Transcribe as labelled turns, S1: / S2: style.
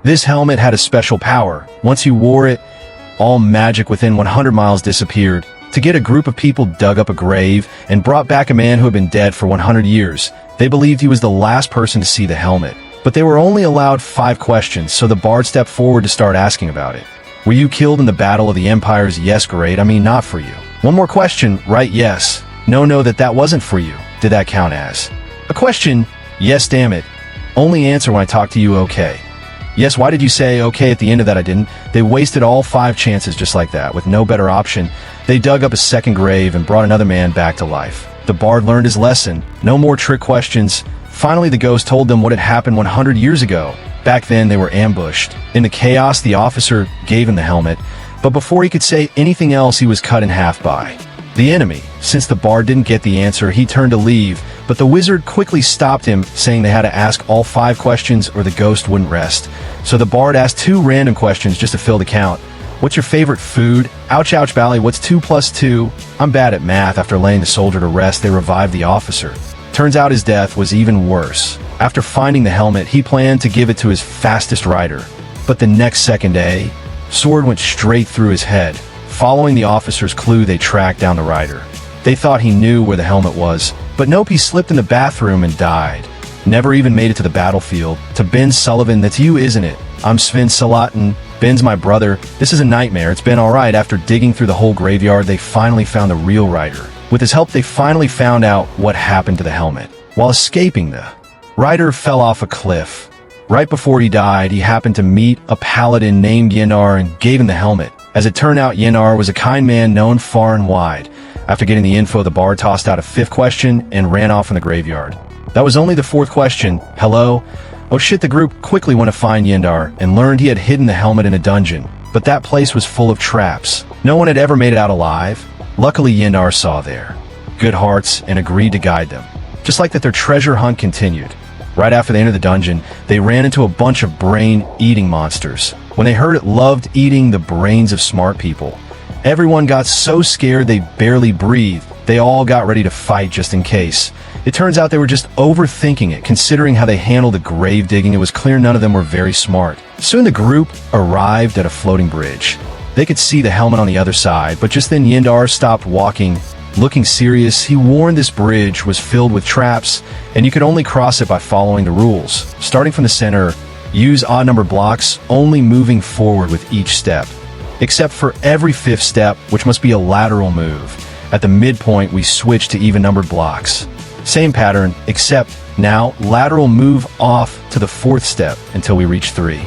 S1: This helmet had a special power. Once you wore it, all magic within 100 miles disappeared. To get a group of people dug up a grave and brought back a man who had been dead for 100 years. They believed he was the last person to see the helmet. But they were only allowed 5 questions, so the bard stepped forward to start asking about it. Were you killed in the Battle of the Empires? Yes, great. I mean, not for you. One more question, right? Yes. No, that wasn't for you. Did that count as a question? Yes, damn it. Only answer when I talk to you, okay. Yes, why did you say okay at the end of that? I didn't. They wasted all 5 chances just like that. With no better option, they dug up a second grave and brought another man back to life. The bard learned his lesson. No more trick questions. Finally, the ghost told them what had happened 100 years ago. Back then, they were ambushed. In the chaos, the officer gave him the helmet, but before he could say anything else, he was cut in half by the enemy. Since the bard didn't get the answer, he turned to leave, but the wizard quickly stopped him, saying they had to ask all 5 questions or the ghost wouldn't rest. So the bard asked 2 random questions just to fill the count. What's your favorite food? Ouch, ouch, Bally, what's 2 plus 2? I'm bad at math. After laying the soldier to rest, they revived the officer. Turns out his death was even worse. After finding the helmet, he planned to give it to his fastest rider. But the next second, a sword went straight through his head. Following the officer's clue, they tracked down the rider. They thought he knew where the helmet was, but nope, he slipped in the bathroom and died. Never even made it to the battlefield. To Ben Sullivan, that's you, isn't it? I'm Sven Salatin. Ben's my brother. This is a nightmare. It's been alright. After digging through the whole graveyard, they finally found the real rider. With his help, they finally found out what happened to the helmet. While escaping, the rider fell off a cliff. Right before he died, he happened to meet a paladin named Yenar and gave him the helmet. As it turned out, Yenar was a kind man known far and wide. After getting the info, the bard tossed out a 5th question and ran off in the graveyard. That was only the 4th question. Hello? Oh shit, the group quickly went to find Yenar and learned he had hidden the helmet in a dungeon. But that place was full of traps. No one had ever made it out alive. Luckily, Yenar saw their good hearts and agreed to guide them. Just like that, their treasure hunt continued. Right after they entered the dungeon, they ran into a bunch of brain-eating monsters. When they heard it loved eating the brains of smart people, everyone got so scared they barely breathed. They all got ready to fight just in case. It turns out they were just overthinking it. Considering how they handled the grave digging, it was clear none of them were very smart. Soon the group arrived at a floating bridge. They could see the helmet on the other side, but just then Yenar stopped walking. Looking serious, he warned this bridge was filled with traps, and you could only cross it by following the rules. Starting from the center, use odd-numbered blocks, only moving forward with each step. Except for every 5th step, which must be a lateral move. At the midpoint, we switch to even-numbered blocks. Same pattern, except now lateral move off to the 4th step until we reach 3.